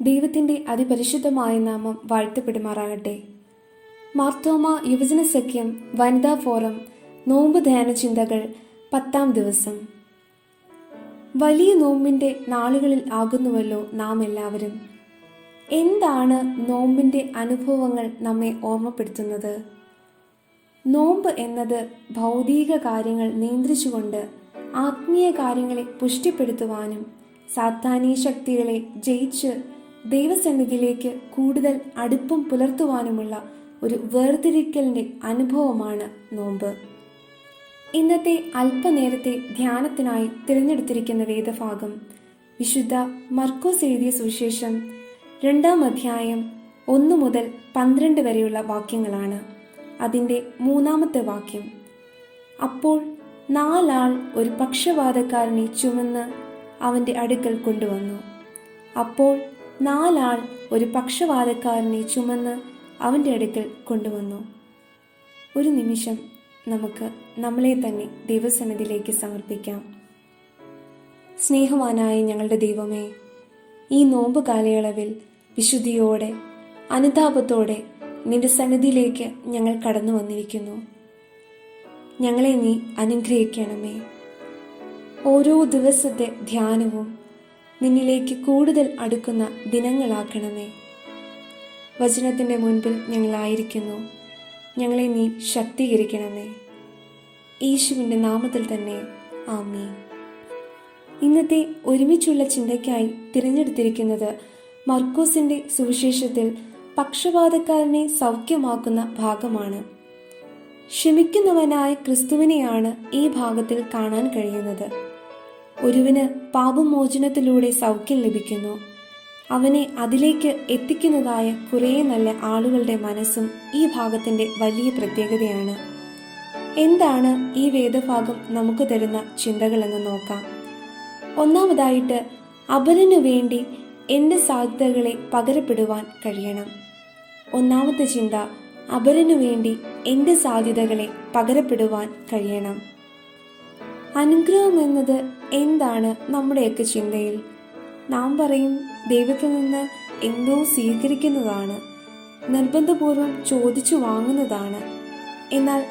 ദൈവത്തിൻ്റെ അതിപരിശുദ്ധമായ നാമം വാഴ്ത്തപ്പെടുമാറാകട്ടെ. മാർത്തോമ യുവജന സഖ്യം വനിതാ ഫോറം നോമ്പ് ധ്യാന ചിന്തകൾ 10-ാം ദിവസം. വലിയ നോമ്പിൻ്റെ നാളുകളിൽ ആകുന്നുവല്ലോ നാം എല്ലാവരും. എന്താണ് നോമ്പിൻ്റെ അനുഭവങ്ങൾ നമ്മെ ഓർമ്മപ്പെടുത്തുന്നത്? നോമ്പ് എന്നത് ഭൗതിക കാര്യങ്ങൾ നിയന്ത്രിച്ചുകൊണ്ട് ആത്മീയ കാര്യങ്ങളെ പുഷ്ടിപ്പെടുത്തുവാനും സാത്താനീയ ശക്തികളെ ജയിച്ച് ദൈവസന്നിധിയിലേക്ക് കൂടുതൽ അടുപ്പം പുലർത്തുവാനുമുള്ള ഒരു വേർതിരിക്കലിൻ്റെ അനുഭവമാണ് നോമ്പ്. ഇന്നത്തെ അല്പനേരത്തെ ധ്യാനത്തിനായി തിരഞ്ഞെടുത്തിരിക്കുന്ന വേദഭാഗം വിശുദ്ധ മർക്കോസ് എഴുതിയ സുവിശേഷം 2-ാം അധ്യായം 1 മുതൽ 12 വരെയുള്ള വാക്യങ്ങളാണ്. അതിൻ്റെ 3-ാമത്തെ വാക്യം: അപ്പോൾ 4 ആൾ ഒരു പക്ഷവാതക്കാരനെ ചുമന്ന് അവൻ്റെ അടുക്കൽ കൊണ്ടുവന്നു. അപ്പോൾ 4 ആൾ ഒരു പക്ഷവാതക്കാരനെ ചുമന്ന് അവൻ്റെ അടുക്കൽ കൊണ്ടുവന്നു. ഒരു നിമിഷം നമുക്ക് നമ്മളെ തന്നെ ദൈവസന്നിധിയിലേക്ക് സമർപ്പിക്കാം. സ്നേഹവാനായ ഞങ്ങളുടെ ദൈവമേ, ഈ നോമ്പ് കാലയളവിൽ വിശുദ്ധിയോടെ അനുതാപത്തോടെ നിന്റെ സന്നിധിയിലേക്ക് ഞങ്ങൾ കടന്നു വന്നിരിക്കുന്നു. ഞങ്ങളെ നീ അനുഗ്രഹിക്കണമേ. ഓരോ ദിവസത്തെ ധ്യാനവും നിന്നിലേക്ക് കൂടുതൽ അടുക്കുന്ന ദിനങ്ങളാക്കണമേ. വചനത്തിൻ്റെ മുൻപിൽ ഞങ്ങളായിരിക്കുന്നു. ഞങ്ങളെ നീ ശക്തീകരിക്കണമേ. യേശുവിൻ്റെ നാമത്തിൽ തന്നെ ആമീൻ. ഇന്നത്തെ ഒരുമിച്ചുള്ള ചിന്തയ്ക്കായി തിരഞ്ഞെടുത്തിരിക്കുന്നത് മർക്കോസിൻ്റെ സുവിശേഷത്തിൽ പക്ഷപാതക്കാരനെ സൗഖ്യമാക്കുന്ന ഭാഗമാണ്. ക്ഷമിക്കുന്നവനായ ക്രിസ്തുവിനെയാണ് ഈ ഭാഗത്തിൽ കാണാൻ കഴിയുന്നത്. ഒരുവന് പാപമോചനത്തിലൂടെ സൗഖ്യം ലഭിക്കുന്നു. അവനെ അതിലേക്ക് എത്തിക്കുന്നതായ കുറേ നല്ല ആളുകളുടെ മനസ്സും ഈ ഭാഗത്തിൻ്റെ വലിയ പ്രത്യേകതയാണ്. എന്താണ് ഈ വേദഭാഗം നമുക്ക് തരുന്ന ചിന്തകളെന്ന് നോക്കാം. ഒന്നാമതായിട്ട്, അപരനു വേണ്ടി എൻ്റെ സാധ്യതകളെ പകരപ്പെടുവാൻ കഴിയണം. ഒന്നാമത്തെ ചിന്ത, അപരനു വേണ്ടി എൻ്റെ സാധ്യതകളെ പകരപ്പെടുവാൻ കഴിയണം. അനുഗ്രഹം എന്നത് എന്താണ് നമ്മുടെയൊക്കെ ചിന്തയിൽ? നാം പറയും ദൈവത്തിൽ നിന്ന് എന്തോ സ്വീകരിക്കുന്നതാണ്, നിർബന്ധപൂർവം ചോദിച്ചു വാങ്ങുന്നതാണ്. എന്നാൽ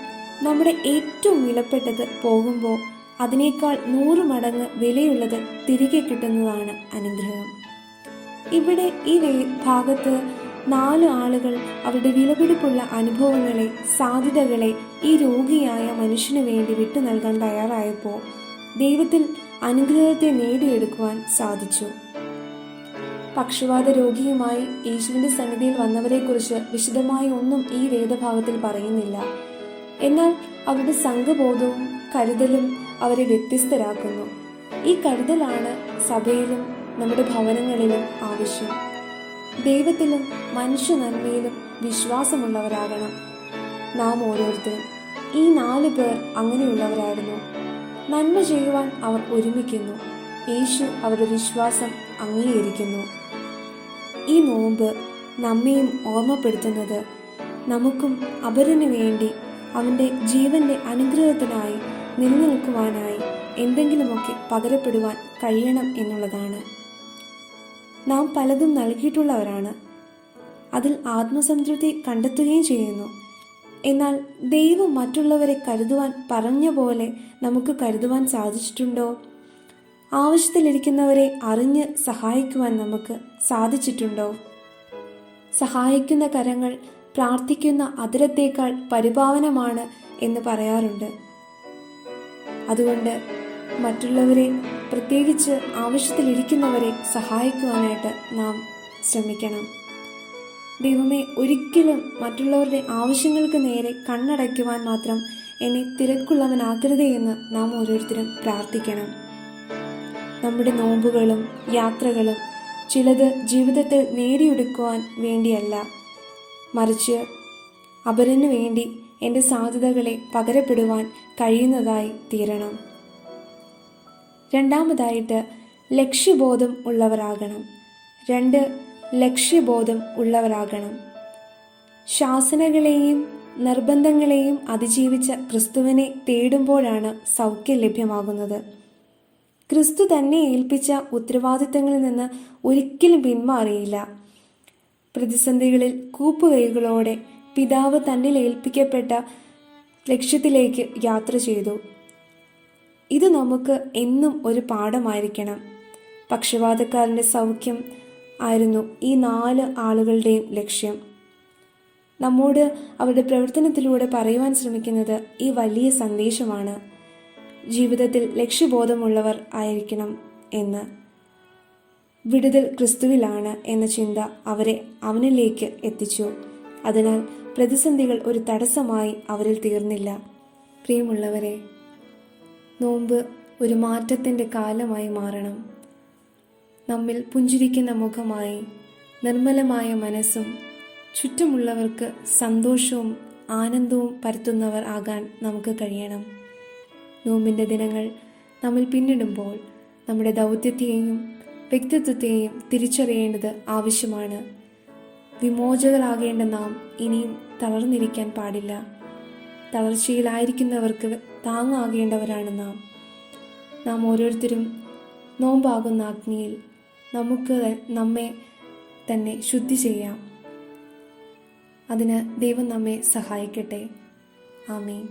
നമ്മുടെ ഏറ്റവും വിലപ്പെട്ടത് പോകുമ്പോൾ അതിനേക്കാൾ 100 മടങ്ങ് വിലയുള്ളത് തിരികെ കിട്ടുന്നതാണ് അനുഗ്രഹം. ഇവിടെ ഈ ഭാഗത്ത് 4 ആളുകൾ അവരുടെ വിലപിടിപ്പുള്ള അനുഭവങ്ങളെ, സാധ്യതകളെ ഈ രോഗിയായ മനുഷ്യന് വേണ്ടി വിട്ടു നൽകാൻ തയ്യാറായപ്പോൾ ദൈവത്തിൽ അനുഗ്രഹത്തെ നേടിയെടുക്കുവാൻ സാധിച്ചു. പക്ഷവാത രോഗിയുമായി യേശുവിൻ്റെ സന്നിധിയിൽ വന്നവരെക്കുറിച്ച് വിശദമായി ഒന്നും ഈ വേദഭാഗത്തിൽ പറയുന്നില്ല. എന്നാൽ അവരുടെ സംഘബോധവും കരുതലും അവരെ വ്യത്യസ്തരാക്കുന്നു. ഈ കരുതലാണ് സഭയിലും നമ്മുടെ ഭവനങ്ങളിലും ആവശ്യം. ദൈവത്തിലും മനുഷ്യ നന്മയിലും വിശ്വാസമുള്ളവരാകണം നാം ഓരോരുത്തരും. ഈ 4 പേർ അങ്ങനെയുള്ളവരായിരുന്നു. നന്മ ചെയ്യുവാൻ അവർ ഒരുമിക്കുന്നു. യേശു അവരുടെ വിശ്വാസം അംഗീകരിക്കുന്നു. ഈ നോമ്പ് നമ്മെയും ഓർമ്മപ്പെടുത്തുന്നത് നമുക്കും അപരനു വേണ്ടി അവൻ്റെ ജീവൻ്റെ അനുഗ്രഹത്തിനായി നിലനിൽക്കുവാനായി എന്തെങ്കിലുമൊക്കെ പകരപ്പെടുവാൻ കഴിയണം എന്നുള്ളതാണ്. നാം പലതും നൽകിയിട്ടുള്ളവരാണ്. അതിൽ ആത്മസംതൃപ്തി കണ്ടെത്തുകയും ചെയ്യുന്നു. എന്നാൽ ദൈവം മറ്റുള്ളവരെ കരുതുവാൻ പറഞ്ഞ പോലെ നമുക്ക് കരുതുവാൻ സാധിച്ചിട്ടുണ്ടോ? ആവശ്യത്തിലിരിക്കുന്നവരെ അറിഞ്ഞ് സഹായിക്കുവാൻ നമുക്ക് സാധിച്ചിട്ടുണ്ടോ? സഹായിക്കുന്ന കരങ്ങൾ പ്രാർത്ഥിക്കുന്ന അധരത്തേക്കാൾ പരിപാവനമാണ് എന്ന് പറയാറുണ്ട്. അതുകൊണ്ട് മറ്റുള്ളവരെ, പ്രത്യേകിച്ച് ആവശ്യത്തിലിരിക്കുന്നവരെ സഹായിക്കുവാനായിട്ട് നാം ശ്രമിക്കണം. ദൈവമേ, ഒരിക്കലും മറ്റുള്ളവരുടെ ആവശ്യങ്ങൾക്ക് നേരെ കണ്ണടയ്ക്കുവാൻ മാത്രം എന്നെ തിരക്കുള്ളവനാക്കരുതേ എന്ന് നാം ഓരോരുത്തരും പ്രാർത്ഥിക്കണം. നമ്മുടെ നോമ്പുകളും യാത്രകളും ചിലത് ജീവിതത്തിൽ നേടിയെടുക്കുവാൻ വേണ്ടിയല്ല, മറിച്ച് അപരനു വേണ്ടി എൻ്റെ സാധ്യതകളെ പകരപ്പെടുവാൻ കഴിയുന്നതായി തീരണം. രണ്ടാമതായിട്ട്, ലക്ഷ്യബോധം ഉള്ളവരാകണം. 2 ലക്ഷ്യബോധം ഉള്ളവരാകണം. ശാസനകളെയും നിർബന്ധങ്ങളെയും അതിജീവിച്ച ക്രിസ്തുവിനെ തേടുമ്പോഴാണ് സൗഖ്യം ലഭ്യമാകുന്നത്. ക്രിസ്തു തന്നെ ഏൽപ്പിച്ച ഉത്തരവാദിത്തങ്ങളിൽ നിന്ന് ഒരിക്കലും പിന്മാറിയില്ല. പ്രതിസന്ധികളിൽ കൂപ്പുകൈകളോടെ പിതാവ് തന്നിൽ ഏൽപ്പിക്കപ്പെട്ട ലക്ഷ്യത്തിലേക്ക് യാത്ര ചെയ്തു. ഇത് നമുക്ക് എന്നും ഒരു പാഠമായിരിക്കണം. പക്ഷപാതക്കാരൻ്റെ സൗഖ്യം ആയിരുന്നു ഈ 4 ആളുകളുടെയും ലക്ഷ്യം. നമ്മോട് അവരുടെ പ്രവർത്തനത്തിലൂടെ പറയുവാൻ ശ്രമിക്കുന്നത് ഈ വലിയ സന്ദേശമാണ്: ജീവിതത്തിൽ ലക്ഷ്യബോധമുള്ളവർ ആയിരിക്കണം എന്ന്. വിടുതൽ ക്രിസ്തുവിലാണ് എന്ന ചിന്ത അവരെ അവനിലേക്ക് എത്തിച്ചു. അതിനാൽ പ്രതിസന്ധികൾ ഒരു തടസ്സമായി അവരിൽ തീർന്നില്ല. പ്രിയമുള്ളവരെ, നോമ്പ് ഒരു മാറ്റത്തിൻ്റെ കാലമായി മാറണം. നമ്മിൽ പുഞ്ചിരിക്കുന്ന മുഖമായി, നിർമ്മലമായ മനസ്സും ചുറ്റുമുള്ളവർക്ക് സന്തോഷവും ആനന്ദവും പരത്തുന്നവർ ആകാൻ നമുക്ക് കഴിയണം. നോമ്പിൻ്റെ ദിനങ്ങൾ നമ്മിൽ പിന്നിടുമ്പോൾ നമ്മുടെ ദൗത്യത്തെയും വ്യക്തിത്വത്തെയും തിരിച്ചറിയേണ്ടത് ആവശ്യമാണ്. വിമോചകരാകേണ്ട നാം ഇനിയും തളർന്നിരിക്കാൻ പാടില്ല. തളർച്ചയിലായിരിക്കുന്നവർക്ക് താങ്ങാകേണ്ടവരാണ് നാം ഓരോരുത്തരും. നോമ്പാകുന്ന അഗ്നിയിൽ നമുക്ക് നമ്മെ തന്നെ ശുദ്ധി ചെയ്യാം. അതിന് ദൈവം നമ്മെ സഹായിക്കട്ടെ. ആമേൻ.